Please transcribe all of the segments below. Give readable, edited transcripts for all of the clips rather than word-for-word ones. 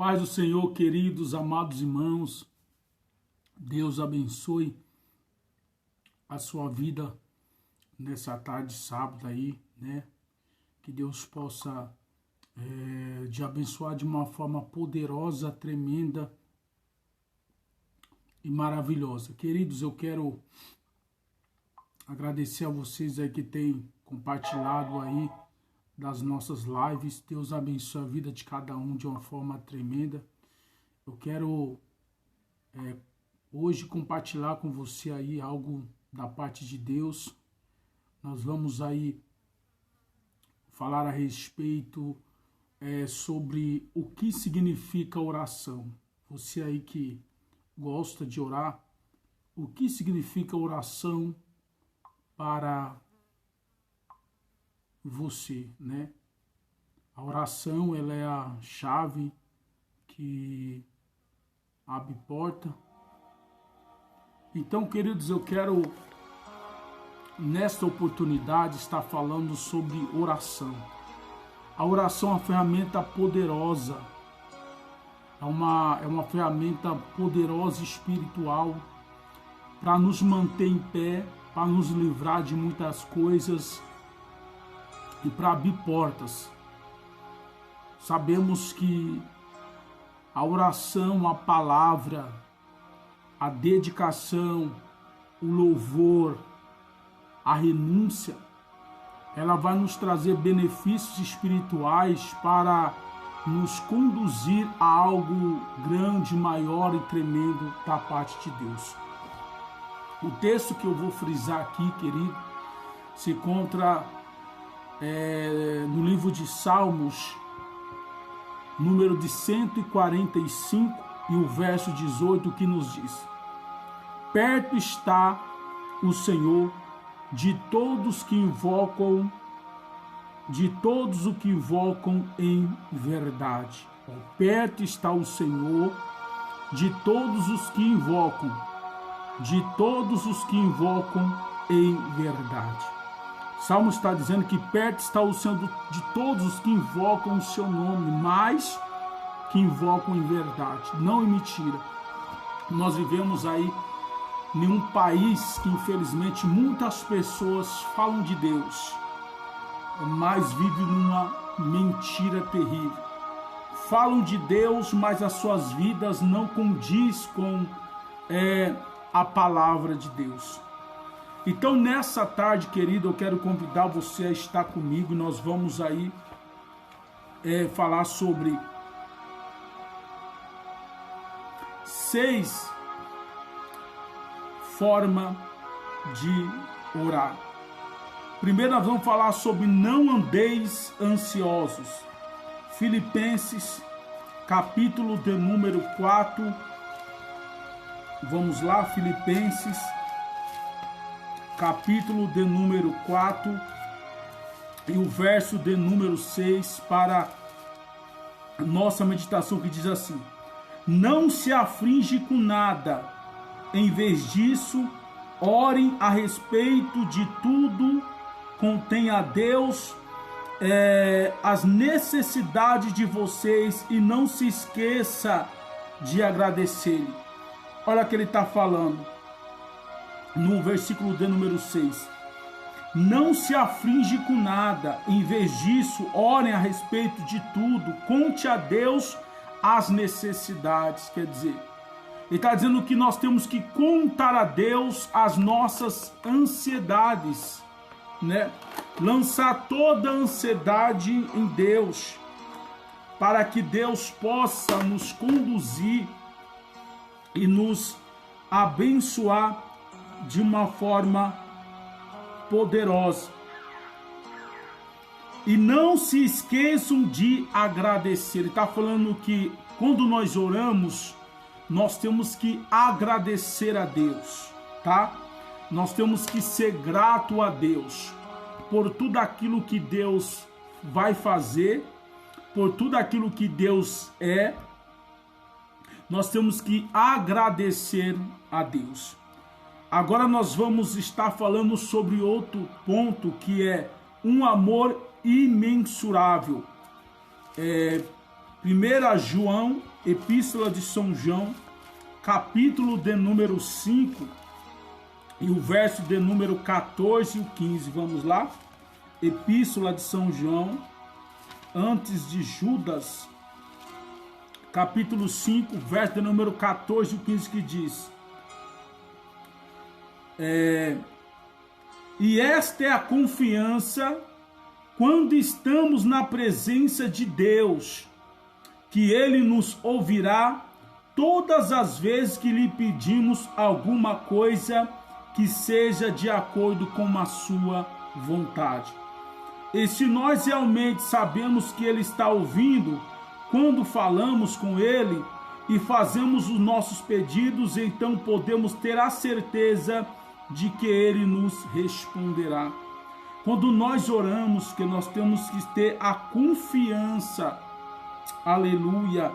Paz do Senhor, queridos, amados irmãos, Deus abençoe a sua vida nessa tarde de sábado aí, né? Que Deus possa te abençoar de uma forma poderosa, tremenda e maravilhosa. Queridos, eu quero agradecer a vocês aí que têm compartilhado aí das nossas lives. Deus abençoe a vida de cada um de uma forma tremenda. Eu quero hoje compartilhar com você aí algo da parte de Deus. Nós vamos aí falar a respeito sobre o que significa oração. Você aí que gosta de orar, o que significa oração para você, né? A oração, ela é a chave que abre porta. Então, queridos, eu quero nesta oportunidade estar falando sobre oração. A oração é uma ferramenta poderosa, é uma ferramenta poderosa espiritual para nos manter em pé, para nos livrar de muitas coisas e para abrir portas. Sabemos que a oração, a palavra, a dedicação, o louvor, a renúncia, ela vai nos trazer benefícios espirituais para nos conduzir a algo grande, maior e tremendo da parte de Deus. O texto que eu vou frisar aqui, querido, se encontra no livro de Salmos, número de 145 e o verso 18, que nos diz: perto está o Senhor de todos que invocam, de todos os que invocam em verdade. Perto está o Senhor de todos os que invocam, de todos os que invocam em verdade. Salmo está dizendo que perto está o Senhor de todos os que invocam o seu nome, mas que invocam em verdade, não em mentira. Nós vivemos aí em um país que infelizmente muitas pessoas falam de Deus, mas vivem numa mentira terrível. Falam de Deus, mas as suas vidas não condiz com a palavra de Deus. Então, nessa tarde, querido, eu quero convidar você a estar comigo. Nós vamos aí falar sobre 6 formas de orar. Primeiro, nós vamos falar sobre não andeis ansiosos. Filipenses, capítulo de número 4. Vamos lá, Filipenses, capítulo de número 4 e o verso de número 6 para a nossa meditação, que diz assim: não se aflige com nada, em vez disso, orem a respeito de tudo, contém a Deus as necessidades de vocês e não se esqueça de agradecer-lhe. Olha o que ele está falando no versículo de número 6. Não se aflige com nada, em vez disso, orem a respeito de tudo, conte a Deus as necessidades. Quer dizer, ele está dizendo que nós temos que contar a Deus as nossas ansiedades, né? Lançar toda a ansiedade em Deus, para que Deus possa nos conduzir e nos abençoar de uma forma poderosa. E não se esqueçam de agradecer. Ele está falando que quando nós oramos, nós temos que agradecer a Deus, tá? Nós temos que ser grato a Deus por tudo aquilo que Deus vai fazer, por tudo aquilo que Deus é. Nós temos que agradecer a Deus. Agora nós vamos estar falando sobre outro ponto, que é um amor imensurável. 1 João, Epístola de São João, capítulo de número 5, e o verso de número 14 e o 15. Vamos lá? Epístola de São João, antes de Judas, capítulo 5, verso de número 14 e o 15, que diz: E esta é a confiança quando estamos na presença de Deus, que Ele nos ouvirá todas as vezes que lhe pedimos alguma coisa que seja de acordo com a sua vontade. E se nós realmente sabemos que Ele está ouvindo, quando falamos com Ele e fazemos os nossos pedidos, então podemos ter a certeza de que Ele nos responderá. Quando nós oramos, que nós temos que ter a confiança, aleluia,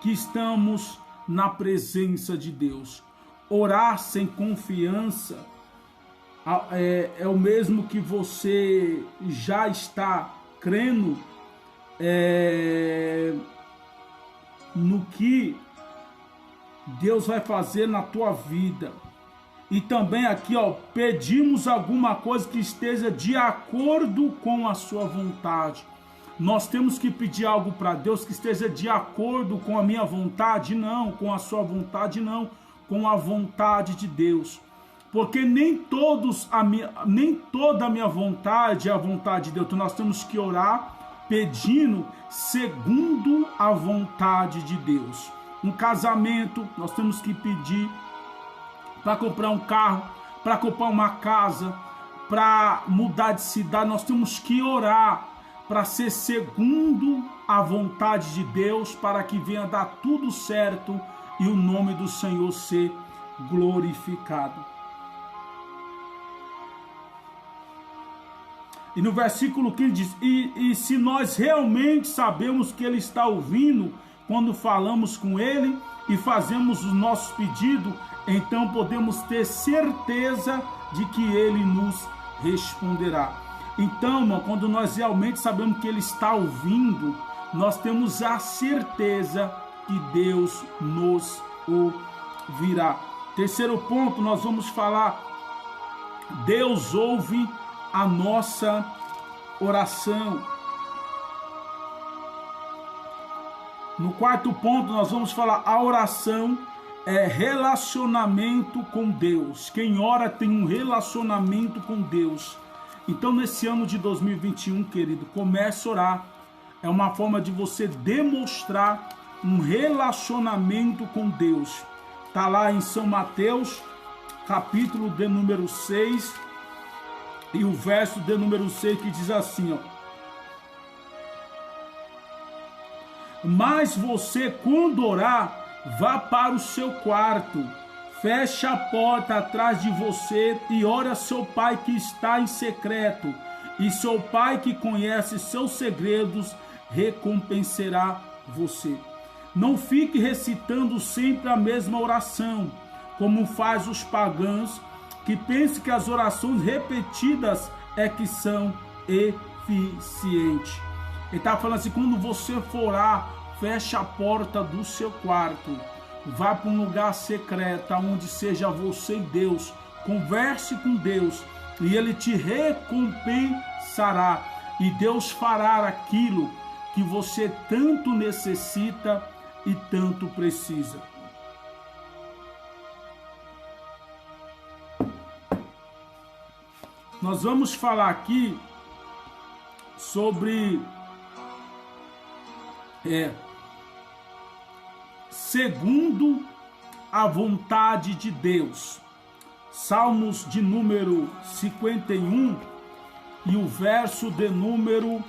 que estamos na presença de Deus. Orar sem confiança é o mesmo que você já está crendo no que Deus vai fazer na tua vida. E também aqui, pedimos alguma coisa que esteja de acordo com a sua vontade. Nós temos que pedir algo para Deus que esteja de acordo com a minha vontade? Não, com a sua vontade não, com a vontade de Deus. Porque nem toda a minha vontade é a vontade de Deus. Então nós temos que orar pedindo segundo a vontade de Deus. Um casamento, nós temos que pedir para comprar um carro, para comprar uma casa, para mudar de cidade. Nós temos que orar para ser segundo a vontade de Deus, para que venha dar tudo certo e o nome do Senhor ser glorificado. E no versículo 15 diz: e se nós realmente sabemos que Ele está ouvindo quando falamos com Ele e fazemos os nossos pedidos, então podemos ter certeza de que Ele nos responderá. Então, irmão, quando nós realmente sabemos que Ele está ouvindo, nós temos a certeza que Deus nos ouvirá. Terceiro ponto, nós vamos falar: Deus ouve a nossa oração. No quarto ponto, nós vamos falar: a oração é relacionamento com Deus. Quem ora tem um relacionamento com Deus. Então, nesse ano de 2021, querido, comece a orar. É uma forma de você demonstrar um relacionamento com Deus. Está lá em São Mateus, capítulo de número 6, e o verso de número 6, que diz assim, Mas você, quando orar, vá para o seu quarto, feche a porta atrás de você e ore a seu pai que está em secreto, e seu pai que conhece seus segredos recompensará você. Não fique recitando sempre a mesma oração, como faz os pagãos, que pensam que as orações repetidas é que são eficientes. Ele está falando assim: quando você for orar, feche a porta do seu quarto, vá para um lugar secreto, onde seja você e Deus, converse com Deus, e Ele te recompensará, e Deus fará aquilo que você tanto necessita e tanto precisa. Nós vamos falar aqui sobre segundo a vontade de Deus. Salmos de número 51 e o verso de número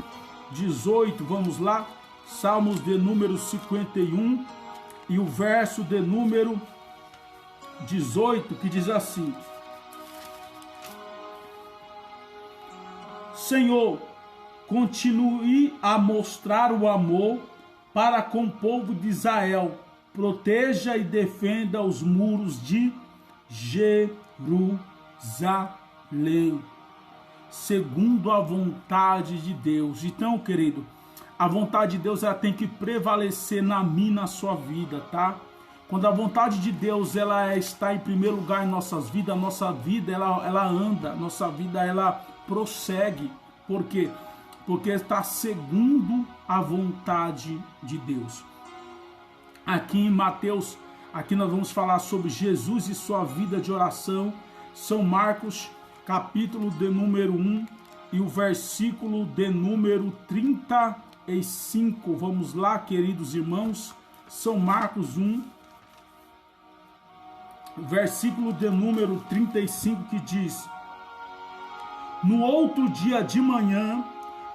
18. Vamos lá? Salmos de número 51 e o verso de número 18, que diz assim: Senhor, continue a mostrar o amor para com o povo de Israel. Proteja e defenda os muros de Jerusalém, segundo a vontade de Deus. Então, querido, a vontade de Deus ela tem que prevalecer na minha e na sua vida, tá? Quando a vontade de Deus ela está em primeiro lugar em nossas vidas, a nossa vida ela anda, nossa vida ela prossegue. Por quê? Porque está segundo a vontade de Deus. Aqui em Mateus, aqui nós vamos falar sobre Jesus e sua vida de oração. São Marcos, capítulo de número 1 e o versículo de número 35. Vamos lá, queridos irmãos. São Marcos 1, versículo de número 35, que diz: No outro dia de manhã,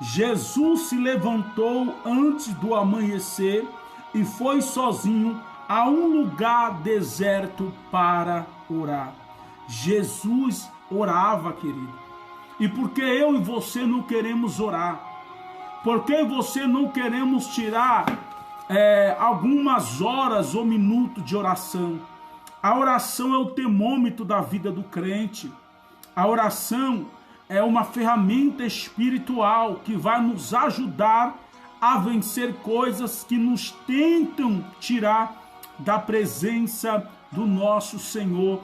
Jesus se levantou antes do amanhecer e foi sozinho a um lugar deserto para orar. Jesus orava, querido. E por que eu e você não queremos orar? Por que você não queremos tirar algumas horas ou minutos de oração? A oração é o termômetro da vida do crente. A oração é uma ferramenta espiritual que vai nos ajudar a vencer coisas que nos tentam tirar da presença do nosso Senhor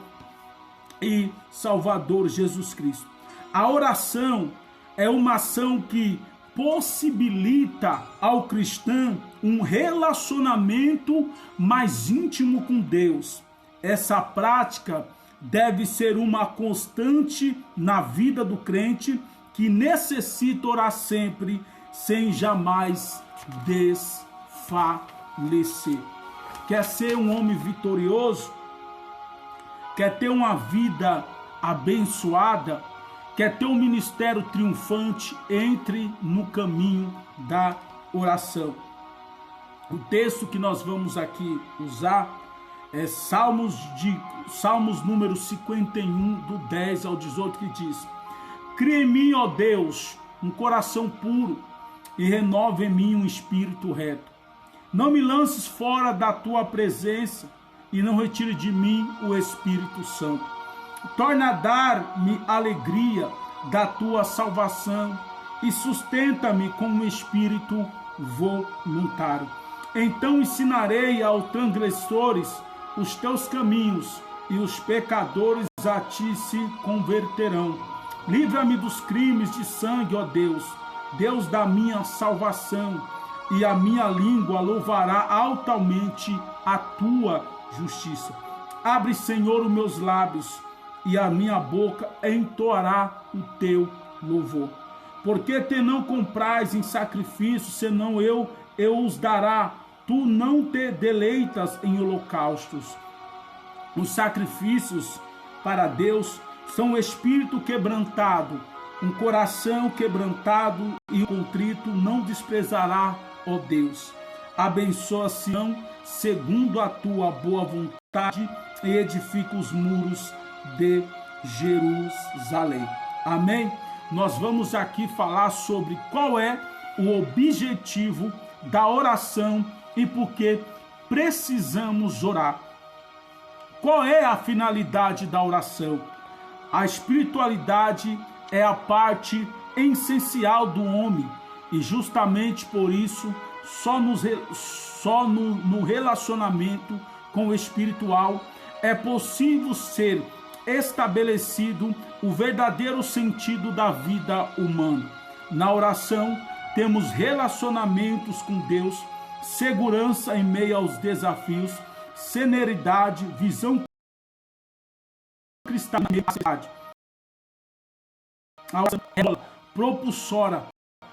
e Salvador Jesus Cristo. A oração é uma ação que possibilita ao cristão um relacionamento mais íntimo com Deus. Essa prática deve ser uma constante na vida do crente que necessita orar sempre, sem jamais desfalecer. Quer ser um homem vitorioso? Quer ter uma vida abençoada? Quer ter um ministério triunfante? Entre no caminho da oração. O texto que nós vamos aqui usar é Salmos número 51, do 10 ao 18, que diz: Cria em mim, ó Deus, um coração puro e renova em mim um espírito reto. Não me lances fora da tua presença e não retire de mim o Espírito Santo. Torna a dar-me alegria da tua salvação e sustenta-me com um espírito voluntário. Então ensinarei aos transgressores os teus caminhos e os pecadores a ti se converterão. Livra-me dos crimes de sangue, ó Deus, Deus da minha salvação, e a minha língua louvará altamente a tua justiça. Abre, Senhor, os meus lábios, e a minha boca entoará o teu louvor. Porque te não comprais em sacrifício, senão eu os dará. Tu não te deleitas em holocaustos. Os sacrifícios para Deus são um espírito quebrantado, um coração quebrantado e contrito não desprezará, ó Deus. Abençoa Sião segundo a tua boa vontade e edifica os muros de Jerusalém. Amém? Nós vamos aqui falar sobre qual é o objetivo da oração e por que precisamos orar. Qual é a finalidade da oração? A espiritualidade é a parte essencial do homem e justamente por isso só no relacionamento com o espiritual é possível ser estabelecido o verdadeiro sentido da vida humana. Na oração temos relacionamentos com Deus, segurança em meio aos desafios, serenidade, visão cristã, a oração é propulsora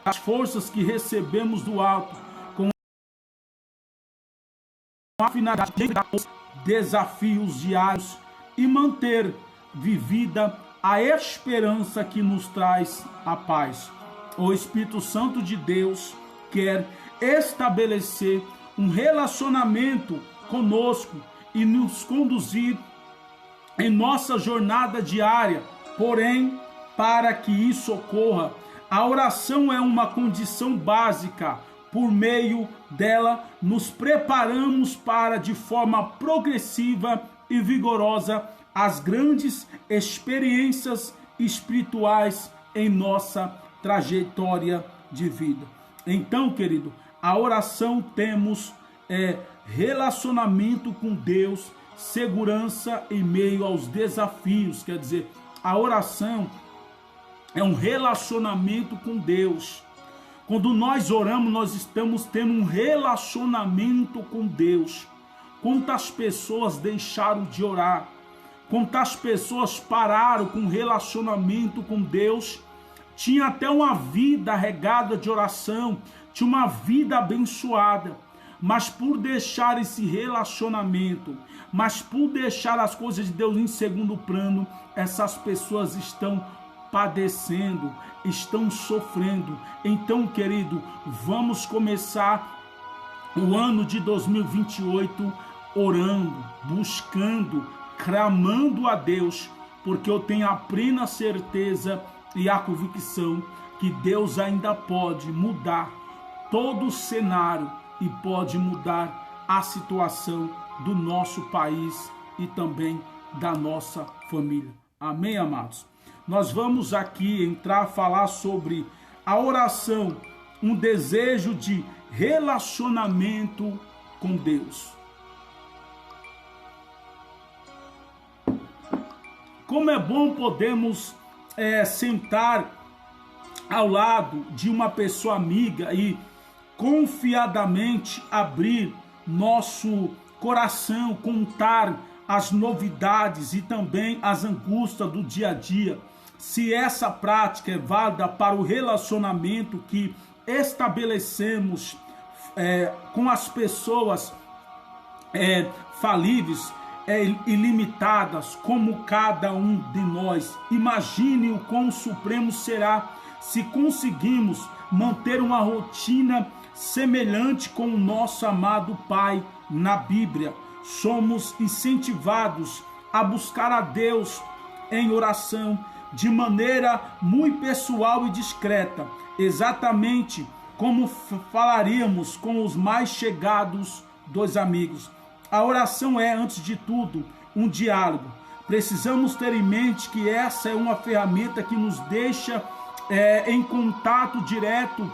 as forças que recebemos do alto com a finalidade de desafios diários e manter vivida a esperança que nos traz a paz. O Espírito Santo de Deus quer estabelecer um relacionamento conosco e nos conduzir em nossa jornada diária. Porém, para que isso ocorra, a oração é uma condição básica. Por meio dela, nos preparamos para, de forma progressiva e vigorosa, as grandes experiências espirituais em nossa trajetória de vida. Então, querido, a oração temos relacionamento com Deus, segurança em meio aos desafios. Quer dizer, a oração é um relacionamento com Deus. Quando nós oramos, nós estamos tendo um relacionamento com Deus. Quantas pessoas deixaram de orar? Quantas pessoas pararam com relacionamento com Deus? Tinha até uma vida regada de oração, tinha uma vida abençoada, mas por deixar esse relacionamento, mas por deixar as coisas de Deus em segundo plano, essas pessoas estão padecendo, estão sofrendo. Então, querido, vamos começar o ano de 2028 orando, buscando, clamando a Deus, porque eu tenho a plena certeza e a convicção que Deus ainda pode mudar todo o cenário e pode mudar a situação do nosso país e também da nossa família. Amém, amados? Nós vamos aqui falar sobre a oração, um desejo de relacionamento com Deus. Como é bom podermos sentar ao lado de uma pessoa amiga e confiadamente abrir nosso coração, contar as novidades e também as angústias do dia a dia. Se essa prática é válida para o relacionamento que estabelecemos com as pessoas falíveis, ilimitadas, como cada um de nós. Imagine o quão supremo será se conseguimos manter uma rotina semelhante com o nosso amado Pai na Bíblia. Somos incentivados a buscar a Deus em oração de maneira muito pessoal e discreta, exatamente como falaríamos com os mais chegados dos amigos. A oração é, antes de tudo, um diálogo. Precisamos ter em mente que essa é uma ferramenta que nos deixa em contato direto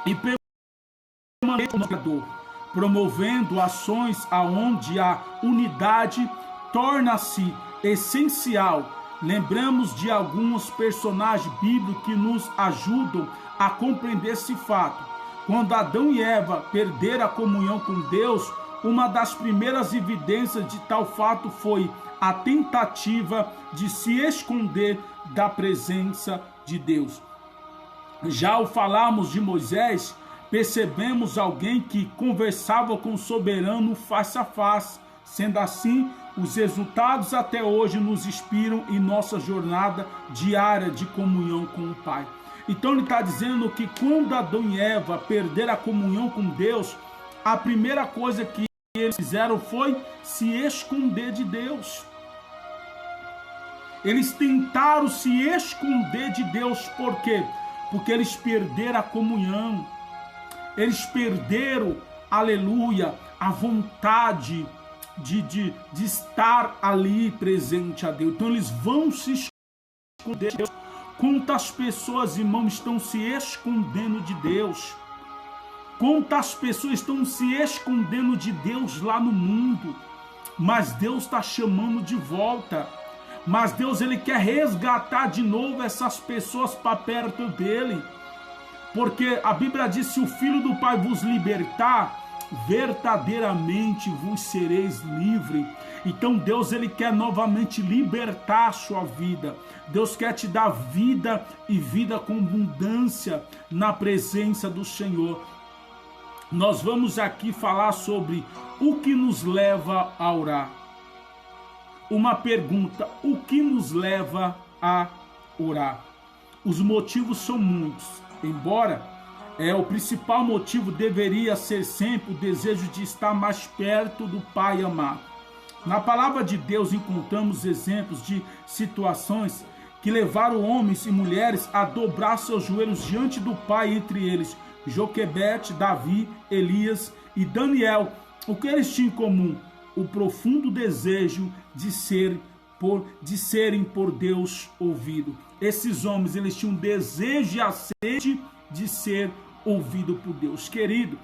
e permanente com o Criador, promovendo ações aonde a unidade torna-se essencial. Lembramos de alguns personagens bíblicos que nos ajudam a compreender esse fato. Quando Adão e Eva perderam a comunhão com Deus, uma das primeiras evidências de tal fato foi a tentativa de se esconder da presença de Deus. Já ao falarmos de Moisés, percebemos alguém que conversava com o soberano face a face. Sendo assim, os resultados até hoje nos inspiram em nossa jornada diária de comunhão com o Pai. Então ele está dizendo que quando Adão e Eva perderam a comunhão com Deus, a primeira coisa que eles fizeram foi se esconder de Deus. Eles tentaram se esconder de Deus. Por quê? Porque eles perderam a comunhão. Eles perderam, aleluia, a vontade de estar ali presente a Deus. Então eles vão se esconder de Deus. Quantas pessoas, irmãos, estão se escondendo de Deus? Quantas pessoas estão se escondendo de Deus lá no mundo? Mas Deus está chamando de volta. Mas Deus, ele quer resgatar de novo essas pessoas para perto dele. Porque a Bíblia diz: se o Filho do Pai vos libertar, verdadeiramente vos sereis livres. Então Deus, ele quer novamente libertar a sua vida. Deus quer te dar vida e vida com abundância na presença do Senhor. Nós vamos aqui falar sobre o que nos leva a orar. Uma pergunta: o que nos leva a orar? Os motivos são muitos, embora o principal motivo deveria ser sempre o desejo de estar mais perto do Pai amado. Na palavra de Deus encontramos exemplos de situações que levaram homens e mulheres a dobrar seus joelhos diante do Pai, entre eles Joquebede, Davi, Elias e Daniel. O que eles tinham em comum? O profundo desejo de serem por Deus ouvido. Esses homens, eles tinham um desejo e a sede de ser ouvido por Deus. Querido,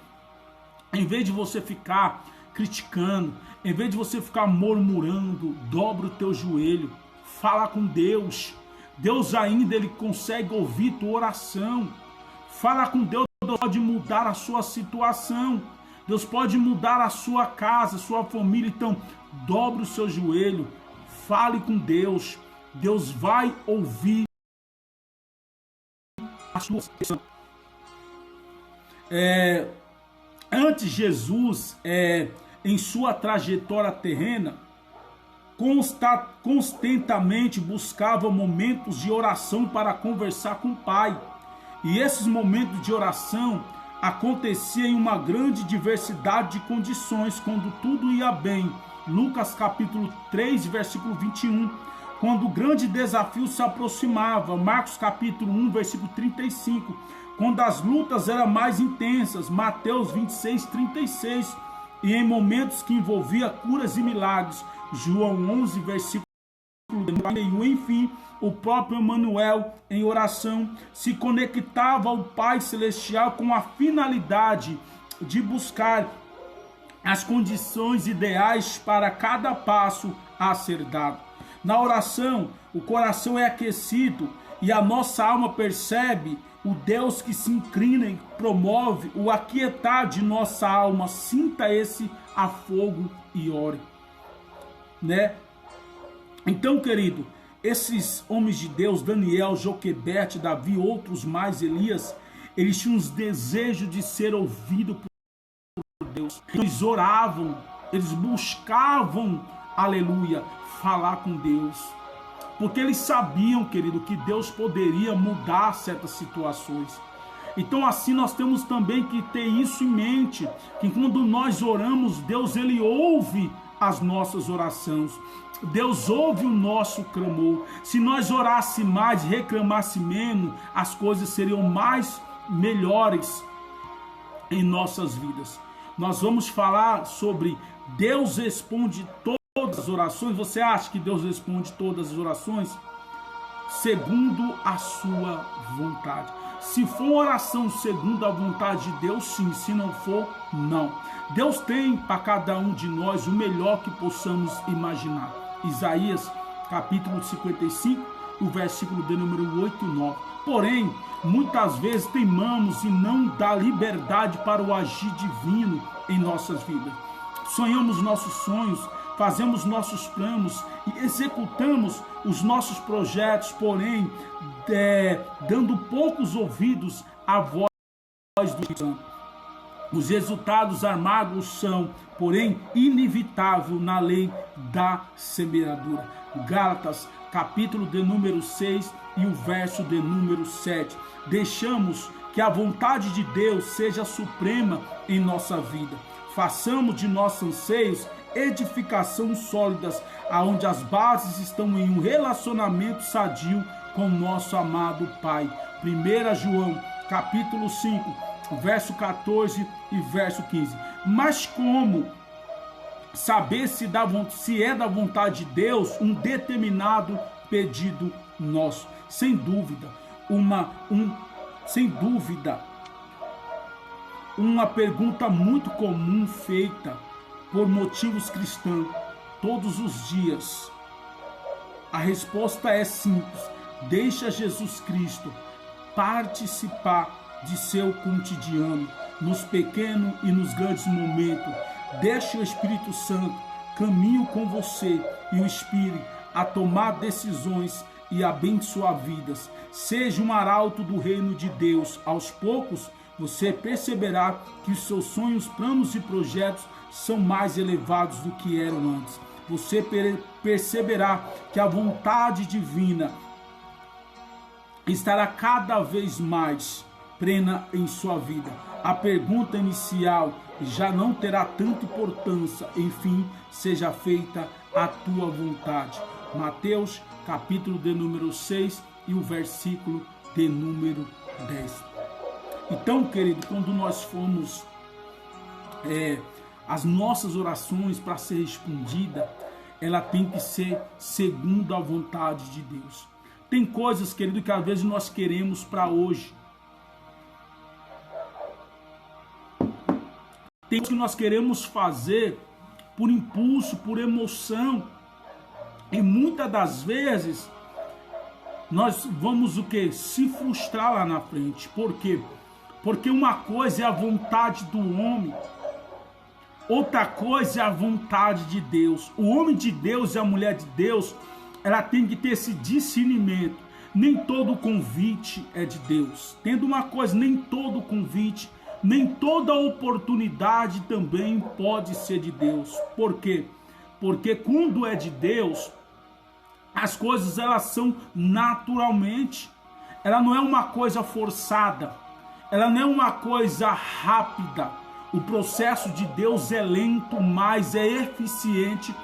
em vez de você ficar criticando, em vez de você ficar murmurando, dobra o teu joelho, fala com Deus. Deus ainda ele consegue ouvir tua oração. Fala com Deus, Deus pode mudar a sua situação. Deus pode mudar a sua casa, a sua família. Então, dobre o seu joelho, fale com Deus. Deus vai ouvir a sua oração. Antes Jesus, em sua trajetória terrena, constantemente buscava momentos de oração para conversar com o Pai. E esses momentos de oração aconteciam em uma grande diversidade de condições, quando tudo ia bem. Lucas capítulo 3, versículo 21. Quando o grande desafio se aproximava. Marcos capítulo 1, versículo 35. Quando as lutas eram mais intensas. Mateus 26, 36. E em momentos que envolvia curas e milagres. João 11, versículo 1. Enfim, o próprio Emmanuel, em oração, se conectava ao Pai Celestial com a finalidade de buscar as condições ideais para cada passo a ser dado. Na oração, o coração é aquecido e a nossa alma percebe o Deus que se inclina e promove o aquietar de nossa alma. Sinta esse afogo e ore, né? Então, querido, esses homens de Deus, Daniel, Joquebede, Davi, outros mais, Elias, eles tinham os desejos de ser ouvidos por Deus. Eles oravam, eles buscavam, aleluia, falar com Deus. Porque eles sabiam, querido, que Deus poderia mudar certas situações. Então assim nós temos também que ter isso em mente, que quando nós oramos, Deus ele ouve as nossas orações. Deus ouve o nosso clamor. Se nós orasse mais, reclamasse menos, as coisas seriam mais melhores em nossas vidas. Nós vamos falar sobre Deus responde todas as orações. Você acha que Deus responde todas as orações? Segundo a sua vontade. Se for oração segundo a vontade de Deus, sim. Se não for, não. Deus tem para cada um de nós o melhor que possamos imaginar. Isaías capítulo 55, o versículo de número 8 e 9. Porém, muitas vezes teimamos em não dar liberdade para o agir divino em nossas vidas. Sonhamos nossos sonhos, fazemos nossos planos e executamos os nossos projetos, porém, dando poucos ouvidos à voz do Espírito Santo. Os resultados amargos são, porém, inevitáveis na lei da semeadura. Gálatas, capítulo de número 6 e o verso de número 7. Deixamos que a vontade de Deus seja suprema em nossa vida. Façamos de nossos anseios edificações sólidas, aonde as bases estão em um relacionamento sadio com nosso amado Pai. 1 João, capítulo 5, verso 14 e verso 15. Mas como saber se é da vontade de Deus um determinado pedido nosso? Sem dúvida, uma pergunta muito comum feita por motivos cristãos todos os dias. A resposta é simples: deixa Jesus Cristo participar de seu cotidiano, nos pequenos e nos grandes momentos. Deixe o Espírito Santo caminho com você e o Espírito a tomar decisões e abençoar vidas. Seja um arauto do reino de Deus. Aos poucos, você perceberá que os seus sonhos, planos e projetos são mais elevados do que eram antes. Você perceberá que a vontade divina estará cada vez mais plena em sua vida. A pergunta inicial já não terá tanta importância. Enfim, seja feita a tua vontade. Mateus, capítulo de número 6 e o versículo de número 10. Então, querido, quando nós formos as nossas orações para ser respondida, ela tem que ser segundo a vontade de Deus. Tem coisas, querido, que às vezes nós queremos para hoje. Tem que nós queremos fazer por impulso, por emoção. E muitas das vezes nós vamos o quê? Se frustrar lá na frente. Por quê? Porque uma coisa é a vontade do homem, outra coisa é a vontade de Deus. O homem de Deus e a mulher de Deus, ela tem que ter esse discernimento. Nem todo convite é de Deus. Tendo uma coisa, nem todo convite, nem toda oportunidade também pode ser de Deus. Por quê? Porque quando é de Deus, as coisas elas são naturalmente. Ela não é uma coisa forçada. Ela não é uma coisa rápida. O processo de Deus é lento, mas é eficiente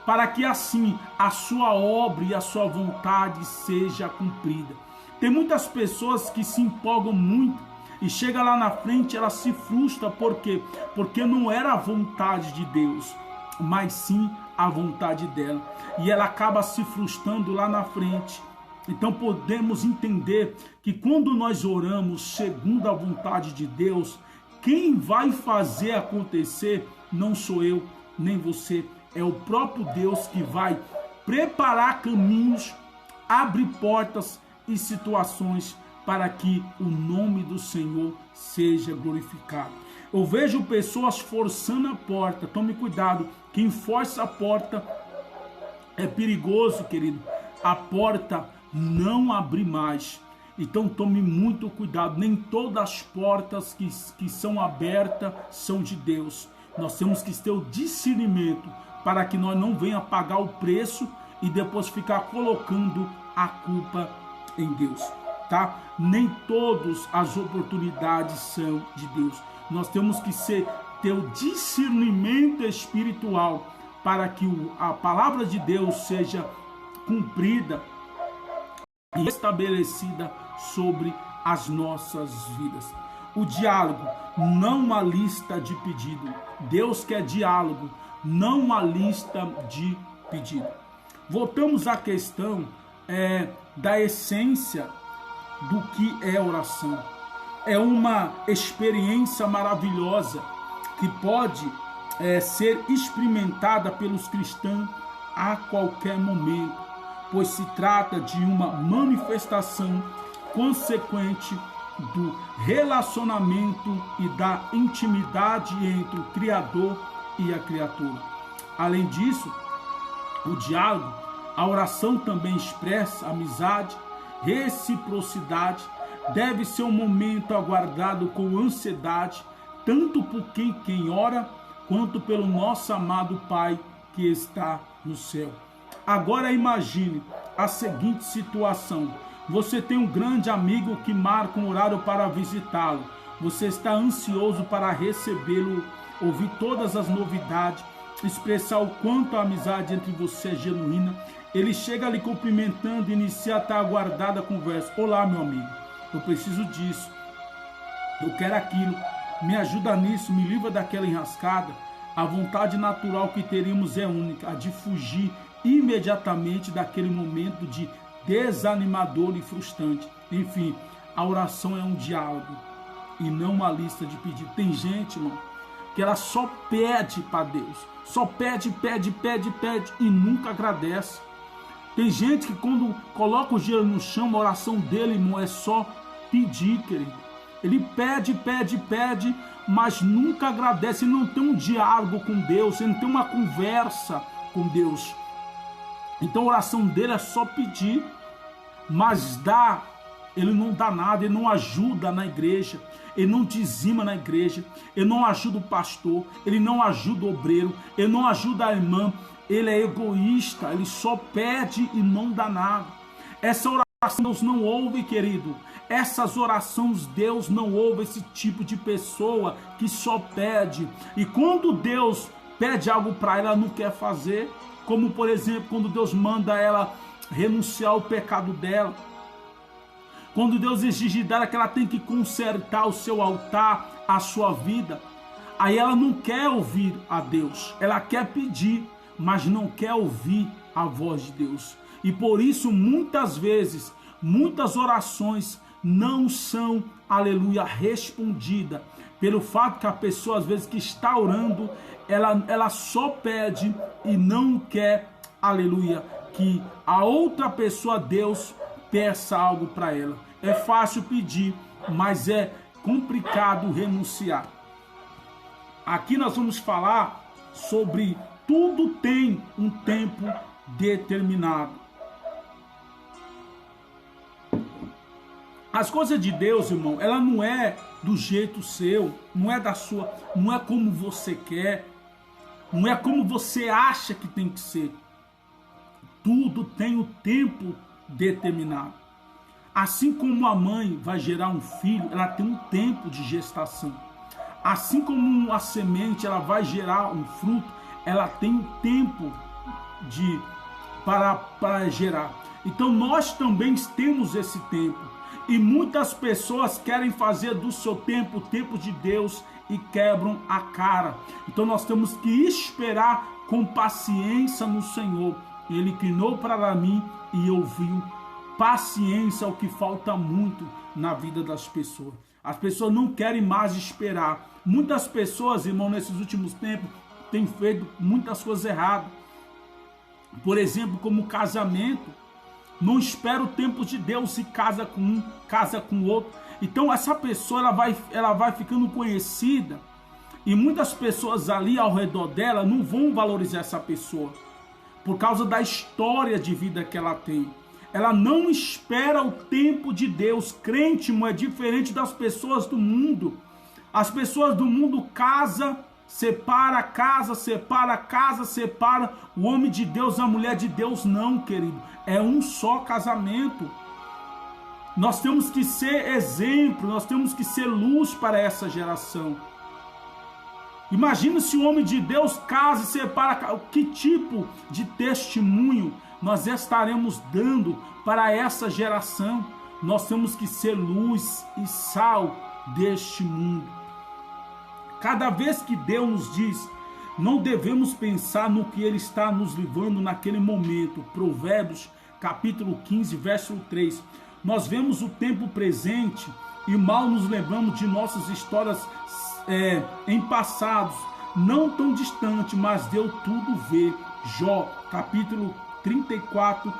para que assim a sua obra e a sua vontade seja cumprida. Tem muitas pessoas que se empolgam muito e chega lá na frente, ela se frustra. Por quê? Porque não era a vontade de Deus, mas sim a vontade dela. E ela acaba se frustrando lá na frente. Então podemos entender que quando nós oramos segundo a vontade de Deus, quem vai fazer acontecer não sou eu, nem você. É o próprio Deus que vai preparar caminhos, abrir portas e situações para que o nome do Senhor seja glorificado. Eu vejo pessoas forçando a porta. Tome cuidado, quem força a porta é perigoso, querido. A porta não abre mais. Então tome muito cuidado. Nem todas as portas que são abertas são de Deus. Nós temos que ter o discernimento para que nós não venhamos pagar o preço e depois ficar colocando a culpa em Deus, tá? Nem todas as oportunidades são de Deus. Nós temos que ter o discernimento espiritual para que a palavra de Deus seja cumprida e estabelecida sobre as nossas vidas. O diálogo, não uma lista de pedido. Deus quer diálogo, não uma lista de pedido. Voltamos à questão da essência do que é oração. É uma experiência maravilhosa que pode ser experimentada pelos cristãos a qualquer momento, pois se trata de uma manifestação consequente do relacionamento e da intimidade entre o Criador e a criatura. Além disso, o diálogo, a oração também expressa amizade, reciprocidade. Deve ser um momento aguardado com ansiedade, tanto por quem ora, quanto pelo nosso amado Pai que está no céu. Agora imagine a seguinte situação. Você tem um grande amigo que marca um horário para visitá-lo. Você está ansioso para recebê-lo, ouvir todas as novidades, expressar o quanto a amizade entre você é genuína. Ele chega lhe cumprimentando e inicia a aguardada conversa. Olá, meu amigo, eu preciso disso, eu quero aquilo, me ajuda nisso, me livra daquela enrascada. A vontade natural que teríamos é única, a de fugir imediatamente daquele momento de desanimador e frustrante. Enfim, a oração é um diálogo e não uma lista de pedidos. Tem gente, irmão, que ela só pede para Deus, só pede e nunca agradece. Tem gente que quando coloca o dinheiro no chão, a oração dele, irmão, é só pedir, querido. Ele pede, mas nunca agradece. Ele não tem um diálogo com Deus, ele não tem uma conversa com Deus. Então a oração dele é só pedir, mas ele não dá nada, ele não ajuda na igreja, ele não dizima na igreja, ele não ajuda o pastor, ele não ajuda o obreiro, ele não ajuda a irmã, ele é egoísta, ele só pede e não dá nada. Essa oração Deus não ouve, querido. Essas orações Deus não ouve, esse tipo de pessoa que só pede. E quando Deus pede algo para ela não quer fazer, como por exemplo quando Deus manda ela renunciar ao pecado dela, quando Deus exige dela que ela tem que consertar o seu altar, a sua vida, aí ela não quer ouvir a Deus, ela quer pedir, mas não quer ouvir a voz de Deus. E por isso muitas vezes, muitas orações não são, aleluia, respondidas. pelo fato que a pessoa às vezes que está orando, ela só pede e não quer, aleluia, que a outra pessoa, Deus, peça algo para ela. É fácil pedir, mas é complicado renunciar. Aqui nós vamos falar sobre tudo tem um tempo determinado. As coisas de Deus, irmão, ela não é do jeito seu, não é da sua, não é como você quer, não é como você acha que tem que ser. Tudo tem o tempo determinado. Assim como a mãe vai gerar um filho, ela tem um tempo de gestação. Assim como uma semente, ela vai gerar um fruto, ela tem um tempo para gerar. Então nós também temos esse tempo. E muitas pessoas querem fazer do seu tempo o tempo de Deus e quebram a cara. Então nós temos que esperar com paciência no Senhor. Ele inclinou para mim e ouviu. Paciência é o que falta muito na vida das pessoas. As pessoas não querem mais esperar. Muitas pessoas, irmão, nesses últimos tempos, têm feito muitas coisas erradas. Por exemplo, como casamento. Não espera o tempo de Deus, se casa com um, casa com o outro. Então essa pessoa ela vai ficando conhecida. E muitas pessoas ali ao redor dela não vão valorizar essa pessoa. Por causa da história de vida que ela tem. Ela não espera o tempo de Deus. Crente, irmão, é diferente das pessoas do mundo. As pessoas do mundo casam, separa casa, separa casa, separa. O homem de Deus, a mulher de Deus não, querido. É um só casamento. Nós temos que ser exemplo, nós temos que ser luz para essa geração. Imagina se o homem de Deus casa e separa. Que tipo de testemunho nós estaremos dando para essa geração? Nós temos que ser luz e sal deste mundo. Cada vez que Deus nos diz, não devemos pensar no que Ele está nos livrando naquele momento. Provérbios, capítulo 15, verso 3. Nós vemos o tempo presente e mal nos lembramos de nossas histórias em passados, não tão distante, mas Deus tudo vê. Jó, capítulo 34,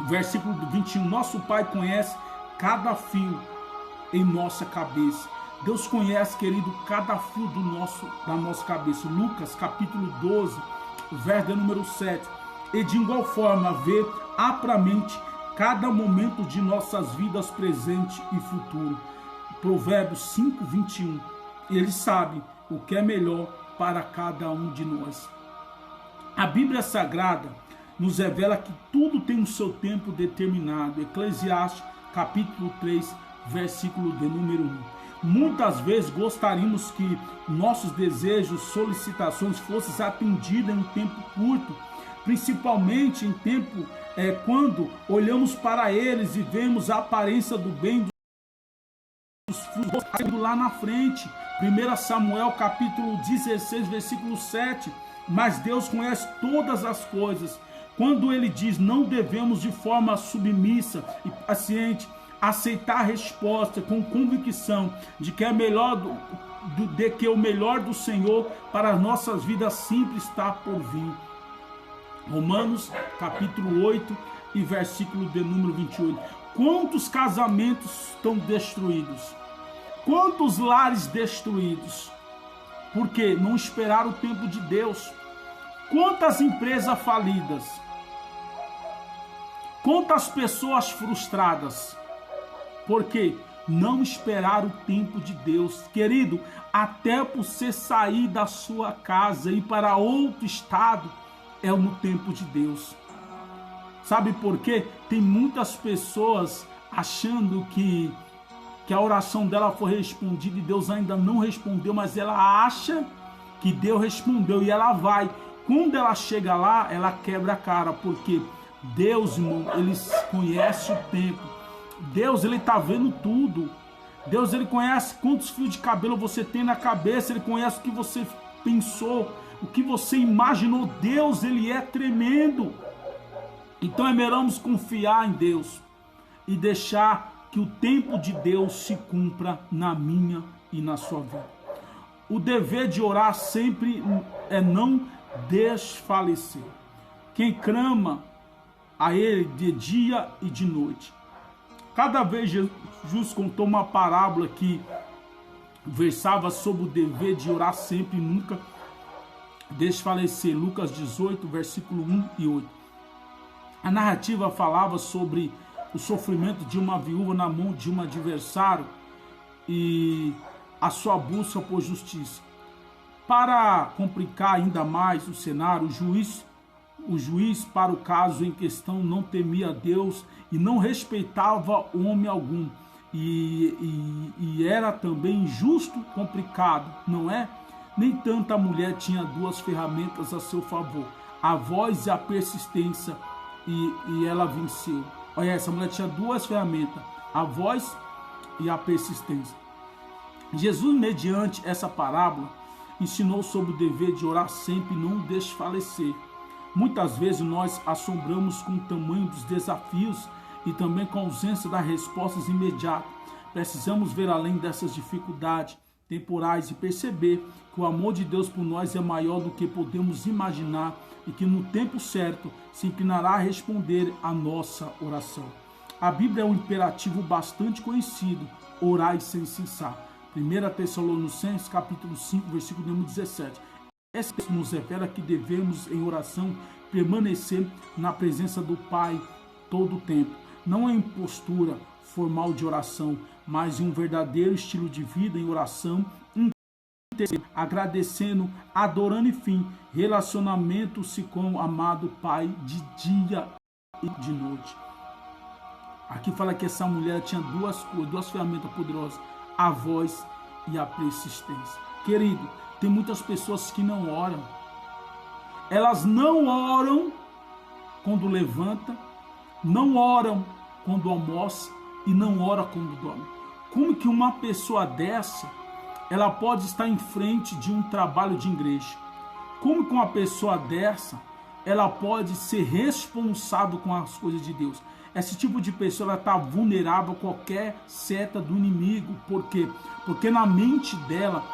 versículo 21. Nosso Pai conhece cada fio em nossa cabeça. Deus conhece, querido, cada fio da nossa cabeça. Lucas, capítulo 12, verso de número 7. E de igual forma vê apramente cada momento de nossas vidas presente e futuro. Provérbios 5, 21. Ele sabe o que é melhor para cada um de nós. A Bíblia Sagrada nos revela que tudo tem o seu tempo determinado. Eclesiastes, capítulo 3, versículo de número 1. Muitas vezes gostaríamos que nossos desejos, solicitações fossem atendidos em um tempo curto, principalmente em tempo quando olhamos para eles e vemos a aparência do bem dos frutos lá na frente. 1 Samuel capítulo 16, versículo 7. Mas Deus conhece todas as coisas. Quando ele diz, não devemos de forma submissa e paciente aceitar a resposta com convicção de que é melhor de que o melhor do Senhor para as nossas vidas sempre está por vir. Romanos capítulo 8 e versículo de número 28. Quantos casamentos estão destruídos? Quantos lares destruídos? Porque não esperaram o tempo de Deus. Quantas empresas falidas? Quantas pessoas frustradas? Porque não esperaram o tempo de Deus. Querido, até por você sair da sua casa e ir para outro estado, é no tempo de Deus. Sabe por quê? Tem muitas pessoas achando que a oração dela foi respondida e Deus ainda não respondeu, mas ela acha que Deus respondeu e ela vai. Quando ela chega lá, ela quebra a cara, porque Deus, irmão, Ele conhece o tempo. Deus, Ele está vendo tudo. Deus, Ele conhece quantos fios de cabelo você tem na cabeça. Ele conhece o que você pensou, o que você imaginou. Deus, Ele é tremendo. Então é melhor confiar em Deus e deixar que o tempo de Deus se cumpra na minha e na sua vida. O dever de orar sempre é não desfalecer. Quem clama a Ele de dia e de noite. Cada vez Jesus contou uma parábola que versava sobre o dever de orar sempre e nunca desfalecer. Lucas 18, versículo 1 e 8. A narrativa falava sobre o sofrimento de uma viúva na mão de um adversário e a sua busca por justiça. Para complicar ainda mais o cenário, o juiz para o caso em questão não temia Deus e não respeitava homem algum. E era também injusto, complicado, não é? Nem tanta mulher tinha duas ferramentas a seu favor, a voz e a persistência, e ela venceu. Olha, essa mulher tinha duas ferramentas, a voz e a persistência. Jesus, mediante essa parábola, ensinou sobre o dever de orar sempre e não desfalecer. Muitas vezes nós assombramos com o tamanho dos desafios e também com a ausência das respostas imediatas. Precisamos ver além dessas dificuldades temporais e perceber que o amor de Deus por nós é maior do que podemos imaginar e que no tempo certo se inclinará a responder a nossa oração. A Bíblia é um imperativo bastante conhecido: orai sem cessar. 1 Tessalonicenses capítulo 5, versículo 17. Esse texto nos revela que devemos, em oração, permanecer na presença do Pai todo o tempo. Não é impostura formal de oração, mas em um verdadeiro estilo de vida em oração, agradecendo, adorando e fim, relacionamento-se com o amado Pai de dia e de noite. Aqui fala que essa mulher tinha duas ferramentas poderosas: a voz e a persistência. Querido, tem muitas pessoas que não oram. Elas não oram quando levanta, não oram quando almoça e não ora quando dorme. Como que uma pessoa dessa, ela pode estar em frente de um trabalho de igreja? Como que uma pessoa dessa, ela pode ser responsável com as coisas de Deus? Esse tipo de pessoa, ela está vulnerável a qualquer seta do inimigo. Por quê? Porque na mente dela,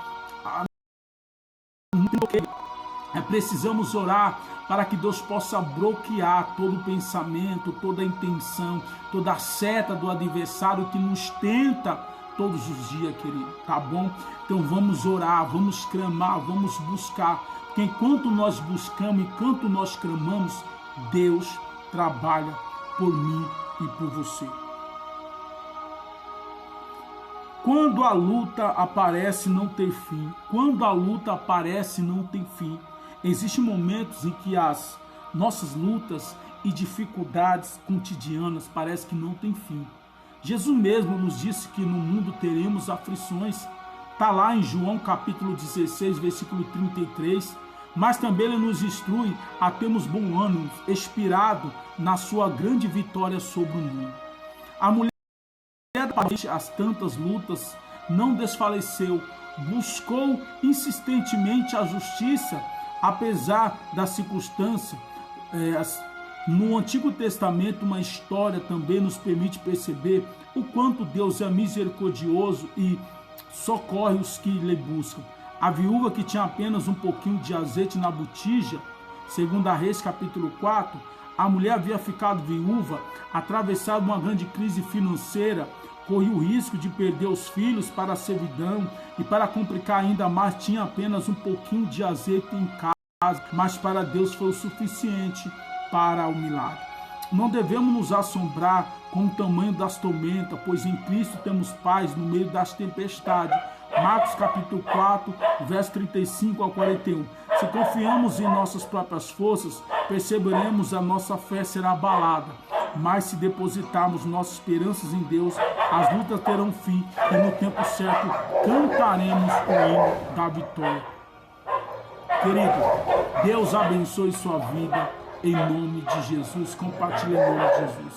precisamos orar para que Deus possa bloquear todo o pensamento, toda a intenção, toda a seta do adversário que nos tenta todos os dias, querido, tá bom? Então vamos orar, vamos clamar, vamos buscar, porque enquanto nós buscamos, enquanto nós clamamos, Deus trabalha por mim e por você. Quando a luta aparece, não tem fim. Quando a luta aparece, não tem fim. Existem momentos em que as nossas lutas e dificuldades cotidianas parecem que não tem fim. Jesus mesmo nos disse que no mundo teremos aflições. Está lá em João capítulo 16, versículo 33. Mas também ele nos instrui a termos bom ânimo, inspirado na sua grande vitória sobre o mundo. A mulher, as tantas lutas, não desfaleceu, buscou insistentemente a justiça, apesar da circunstância. No Antigo Testamento, uma história também nos permite perceber o quanto Deus é misericordioso e socorre os que lhe buscam. A viúva que tinha apenas um pouquinho de azeite na botija, segundo a Reis capítulo 4, a mulher havia ficado viúva, atravessado uma grande crise financeira, corria o risco de perder os filhos para a servidão e, para complicar ainda mais, tinha apenas um pouquinho de azeite em casa, mas para Deus foi o suficiente para o milagre. Não devemos nos assombrar com o tamanho das tormentas, pois em Cristo temos paz no meio das tempestades. Marcos capítulo 4, verso 35 ao 41. Se confiamos em nossas próprias forças, perceberemos a nossa fé será abalada. Mas se depositarmos nossas esperanças em Deus, as lutas terão fim e no tempo certo cantaremos o hino da vitória. Querido, Deus abençoe sua vida em nome de Jesus. Compartilhe em nome de Jesus.